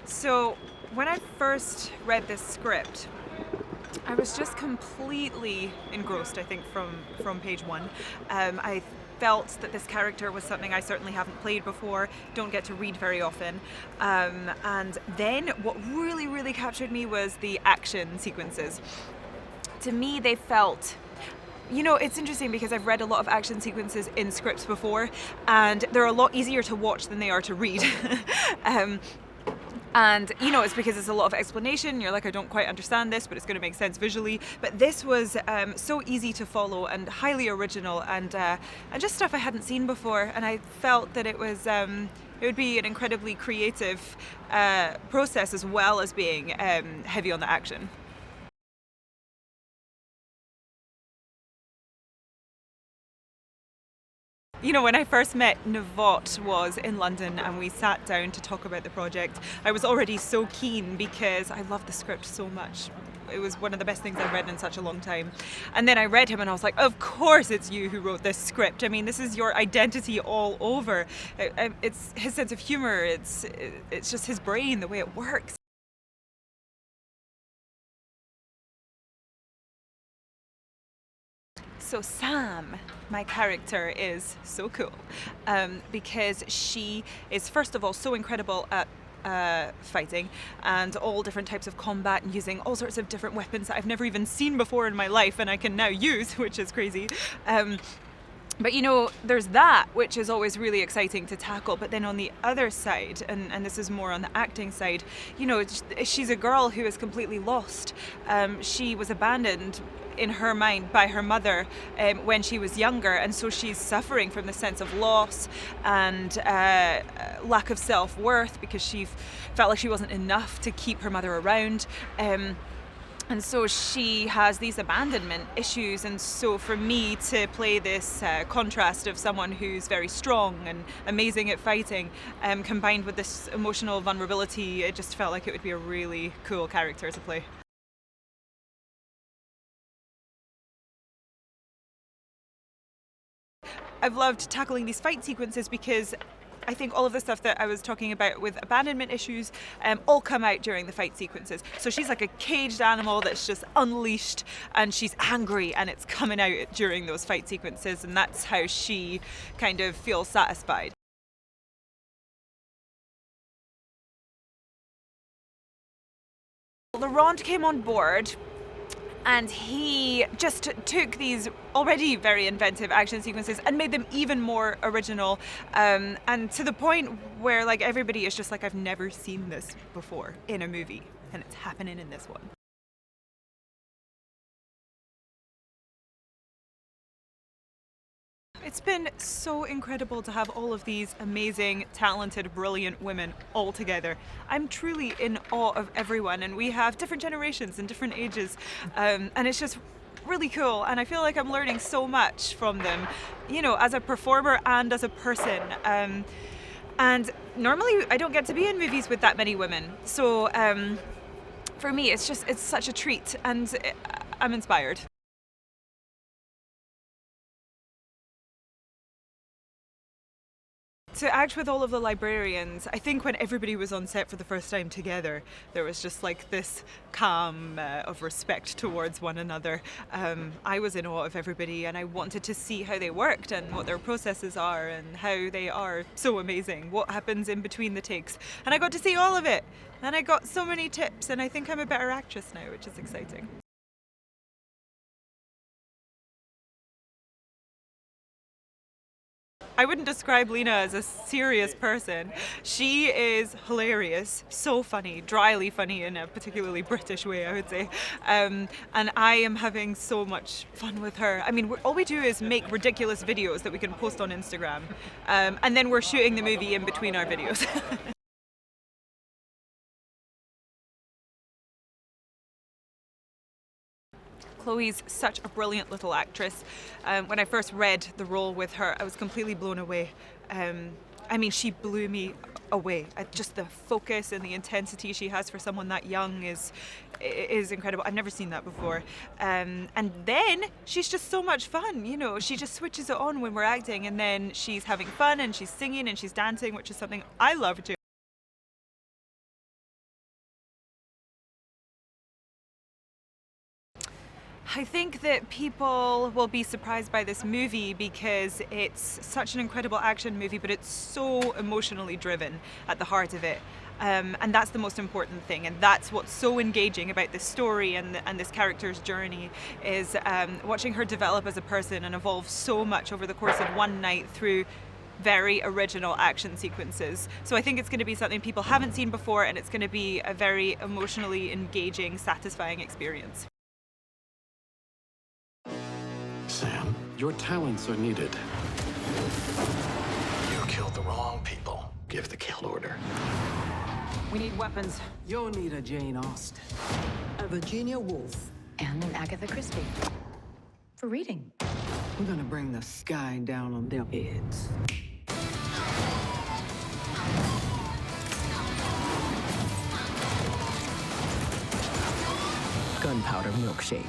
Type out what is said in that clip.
So when I first read this script, I was just completely engrossed, I think, from page one. I felt that this character was something I certainly haven't played before, don't get to read very often. And then what really, really captured me was the action sequences. To me, they felt... it's interesting because I've read a lot of action sequences in scripts before, and they're a lot easier to watch than they are to read. And it's because it's a lot of explanation. You're like, I don't quite understand this, but it's going to make sense visually. But this was so easy to follow and highly original, and just stuff I hadn't seen before. And I felt that it would be an incredibly creative process, as well as being heavy on the action. When I first met Navot was in London and we sat down to talk about the project, I was already so keen because I love the script so much. It was one of the best things I've read in such a long time. And then I read him and I was like, of course it's you who wrote this script. I mean, this is your identity all over. It's his sense of humor, it's just his brain, the way it works. So Sam, my character, is so cool because she is, first of all, so incredible at fighting and all different types of combat and using all sorts of different weapons that I've never even seen before in my life and I can now use, which is crazy. But there's that, which is always really exciting to tackle. But then on the other side, and this is more on the acting side, she's a girl who is completely lost. She was abandoned in her mind by her mother when she was younger, and so she's suffering from the sense of loss and lack of self-worth because she felt like she wasn't enough to keep her mother around. And so she has these abandonment issues, and so for me to play this contrast of someone who's very strong and amazing at fighting, combined with this emotional vulnerability, it just felt like it would be a really cool character to play. I've loved tackling these fight sequences because I think all of the stuff that I was talking about with abandonment issues all come out during the fight sequences. So she's like a caged animal that's just unleashed and she's angry, and it's coming out during those fight sequences, and that's how she kind of feels satisfied. Laurent came on board and he just took these already very inventive action sequences and made them even more original, and to the point where everybody is just like, I've never seen this before in a movie, and it's happening in this one. It's been so incredible to have all of these amazing, talented, brilliant women all together. I'm truly in awe of everyone, and we have different generations and different ages, and it's just really cool, and I feel like I'm learning so much from them, as a performer and as a person. And normally I don't get to be in movies with that many women, so for me it's such a treat, and I'm inspired. To act with all of the librarians, I think when everybody was on set for the first time together, there was just this calm of respect towards one another. I was in awe of everybody, and I wanted to see how they worked and what their processes are and how they are so amazing, what happens in between the takes. And I got to see all of it, and I got so many tips, and I think I'm a better actress now, which is exciting. I wouldn't describe Lena as a serious person. She is hilarious, so funny, dryly funny in a particularly British way, I would say. And I am having so much fun with her. I mean, all we do is make ridiculous videos that we can post on Instagram. And then we're shooting the movie in between our videos. Chloe's such a brilliant little actress. When I first read the role with her, I was completely blown away. I mean, she blew me away. Just the focus and the intensity she has for someone that young is incredible. I've never seen that before. And then she's just so much fun, she just switches it on when we're acting, and then she's having fun and she's singing and she's dancing, which is something I love doing. I think that people will be surprised by this movie because it's such an incredible action movie, but it's so emotionally driven at the heart of it. And that's the most important thing, and that's what's so engaging about this story and this character's journey is watching her develop as a person and evolve so much over the course of one night through very original action sequences. So I think it's going to be something people haven't seen before, and it's going to be a very emotionally engaging, satisfying experience. Sam, your talents are needed. You killed the wrong people. Give the kill order. We need weapons. You'll need a Jane Austen, a Virginia Woolf. And an Agatha Christie. For reading. We're gonna bring the sky down on their heads. Gunpowder milkshake.